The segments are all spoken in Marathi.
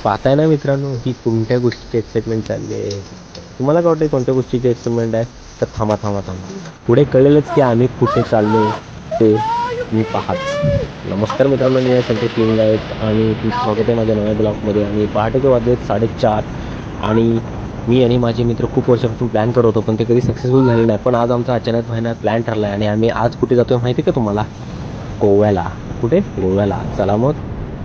पाहताय ना मित्रांनो की कोणत्या गोष्टीची एक्साइटमेंट चालली आहे. तुम्हाला काय वाटतं कोणत्या गोष्टीची एक्साइटमेंट आहे? तर थांबा पुढे कळेलच की आम्ही कुठे चाललो ते मी पाहत. नमस्कार मित्रांनो, मी संकेत लिंग आहेत आणि तुमचं स्वागत आहे माझ्या नव्या ब्लॉगमध्ये. आणि पहाटेचे वाजले 4:30 आणि मी आणि माझे मित्र खूप वर्षापासून प्लॅन करत होतो पण ते कधी सक्सेसफुल झाले नाही. पण आज आमचा अचानक महिन्यात प्लॅन ठरला आहे आणि आम्ही आज कुठे जातोय माहिती आहे का तुम्हाला? गोव्याला. कुठे? गोव्याला. चला मग.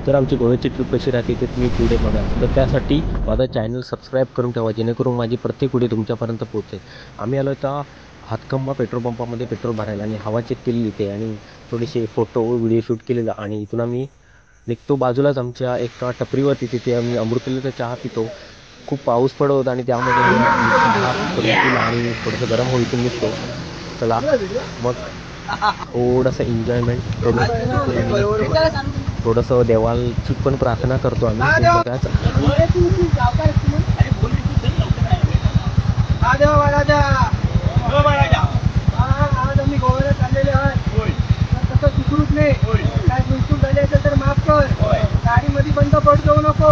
तर आमची गोव्याची ट्रिप कशी राहते ते तुम्ही पुढे बघा. तर त्यासाठी माझा चॅनल सबस्क्राईब करून ठेवा जेणेकरून माझी प्रत्येक व्हिडिओ तुमच्यापर्यंत पोहोचेल. आम्ही आलो तर हातखंबा पेट्रोल पंपामध्ये पेट्रोल भरायला आणि हवा चेक केलेली इथे आणि थोडेसे फोटो व्हिडिओ शूट केलेला. आणि इथून आम्ही निघतो. बाजूलाच आमच्या एका टपरीवरती तिथे आम्ही अमृतलेचा चहा पितो. खूप पाऊस पडत होता आणि त्यामध्ये आणि थोडंसं गरम होईल इथून निघतो. चला मग थोडंसं एन्जॉयमेंट करू, थोडंसं देवाची पण प्रार्थना करतो आम्ही. आज आम्ही गोव्याला चाललेले आहे. तसं सुखरूप नाही, काय चूक झाली असेल तर माफ कर. गाडीमध्ये बंद पड जाऊ नको.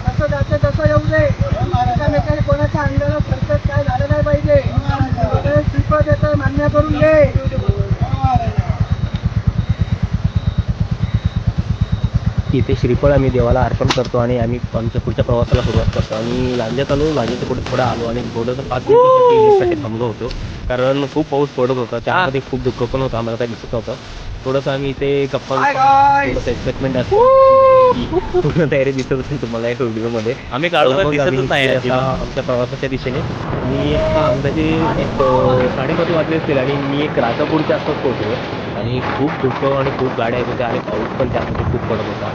कसं जायचं तसं येऊ दे. एकामेकाने कोणाच्या अंगाला खर्च काय झालं नाही पाहिजे. ट्रिप देतोय मान्य करून घे. इथे श्रीफळ आम्ही देवाला अर्पण करतो आणि आम्ही आमच्या पुढच्या प्रवासाला सुरुवात करतो. आणि लांज्यात आलो, लांज्याच्या पुढे थोडं आलो आणि थोडंसं 5 मिनिटासाठी थांबलो होतो कारण खूप पाऊस पडत होता. त्यामध्ये खूप दुःख पण होतं, आम्हाला काही दिसत नव्हतं. थोडंसं आम्ही इथे गप्पा थोडंसं एक्साइटमेंट असतो. पूर्ण तयारी दिसत होती तुम्हाला या व्हिडिओमध्ये. आम्ही काढतो दिसतच नाही आमच्या प्रवासाच्या दिशेने मी अंदाजे 5:30 वाजले असतील आणि मी एक राजापूरच्या आसपास पोहोचलो. आणि खूप दुःख आणि खूप गाड्या येत होत्या आणि पाऊस पण त्यामध्ये खूप पडत होता.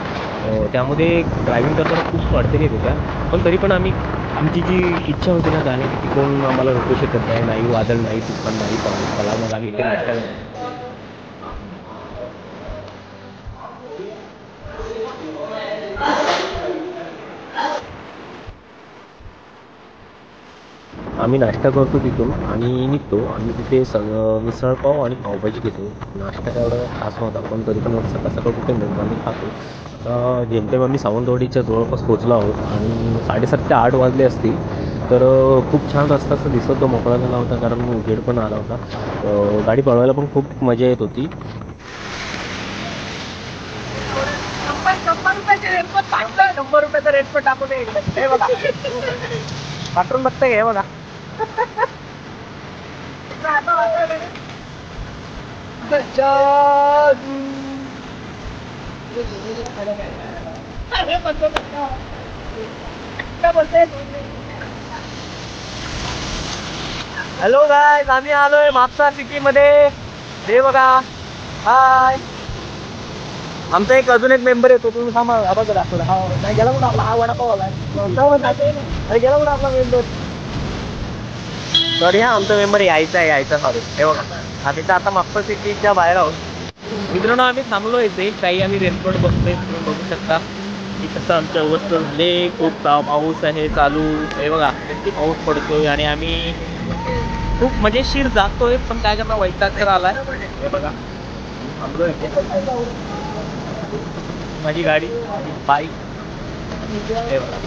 त्यामध्ये ड्रायव्हिंग करताना खूप अडचणी येत होत्या. पण तरी पण आमची जी इच्छा होती ना जाण्याची ती कोण आम्हाला रोखू शकत नाही. वादळ नाही, तुफान नाही, पाऊस. चला मग आम्ही इथे नाश्ता करतो तिथून आणि निघतो. आणि तिथे मिसळपाव आणि पावभाजी घेतो. नाश्ता एवढा खास नव्हता पण तरी पण सकाळ सकाळ कुठे मिळतो आम्ही खातो. जेमतेम आम्ही सावंतवाडीच्या जवळपास पोहोचलो आहोत आणि 7:30 ते 8 वाजले असतील. तर खूप छान रस्ता असं दिसत तो मोकळा झाला होता कारण उजेड पण आला होता. गाडी पळवायला पण खूप मजा येत होती. 100 रुपयाचा रेट पण टाकून हे बघा पाठवून बघताय हे बघा. हॅलो गाईज, आम्ही आलोय म्हापसा सिटी मध्ये. हे बघा, हाय. आमचा एक मेंबर येतो, तुम्ही थांबा. हा नाही गेला कुठं आपला, हा वडापाव आलाय. अरे गेला कुठं आपला मेंबर. सॉरी हा, आमचा मेंबर यायचा सॉरी. हे बघा आम्ही तर आता म्हापसा सिटीच्या बाहेर आहोत. मित्रांनो आम्ही थांबलो इथे काही, आम्ही रेनकोट बघतोय, तुम्ही बघू शकता की कसं आमच्या अवस्थे खूप पाऊस आहे चालू. हे बघा किती पाऊस पडतोय आणि आम्ही खूप मजेशीर जातोय पण काय करता वैताग तर आलाय. हे बघा थांबलोय, माझी गाडी, बाईक. हे बघा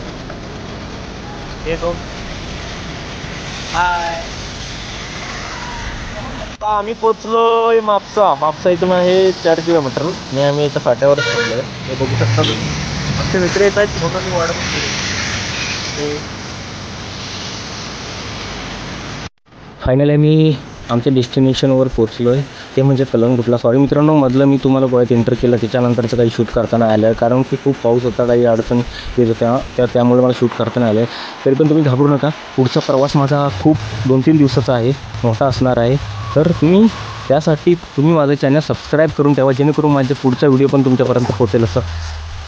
हे तो हाय. आम्ही पोचलोय म्हापसा इथून आहे 4 किलोमीटर आणि आम्ही इथं फाट्यावरच पोचलोय. हे बघू शकता आमचे मित्र येत आहेत. मोठी वाढत फायनली आम्ही आमच्या डेस्टिनेशनवर पोचलो आहे, ते म्हणजे कलंगूटला. सॉरी मित्रांनो, मधलं मी तुम्हाला गोव्यात एंटर केलं त्याच्यानंतरचं काही शूट करताना आलं कारण की खूप पाऊस होता, काही अडचण येत होत्या, त्यामुळे मला शूट करताना आलं. तरी पण तुम्ही घाबरू नका, पुढचा प्रवास माझा खूप 2-3 दिवसाचा आहे, मोठा असणार आहे. तर त्यासाठी तुम्ही माझं चॅनल सबस्क्राईब करून ठेवा जेणेकरून माझ्या पुढचा व्हिडिओ पण तुमच्यापर्यंत पोहोचेल असं.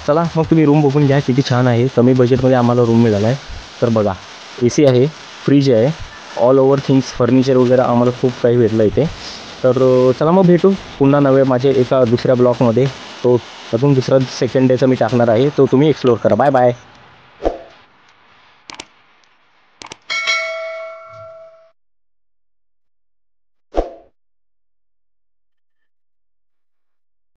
चला मग तुम्ही रूम बघून घ्या, किती छान आहे. कमी बजेटमध्ये आम्हाला रूम मिळाला आहे. तर बघा AC आहे, फ्रीज आहे, ऑल ओव्हर थिंग्स, फर्निचर वगैरे आम्हाला खूप काही भेटलं इथे. तर चला मग भेटू पुन्हा नव्या माझे एका दुसऱ्या ब्लॉगमध्ये. तो अजून दुसरा सेकंड डेचा मी टाकणार आहे, तो तुम्ही एक्सप्लोअर करा. Bye bye.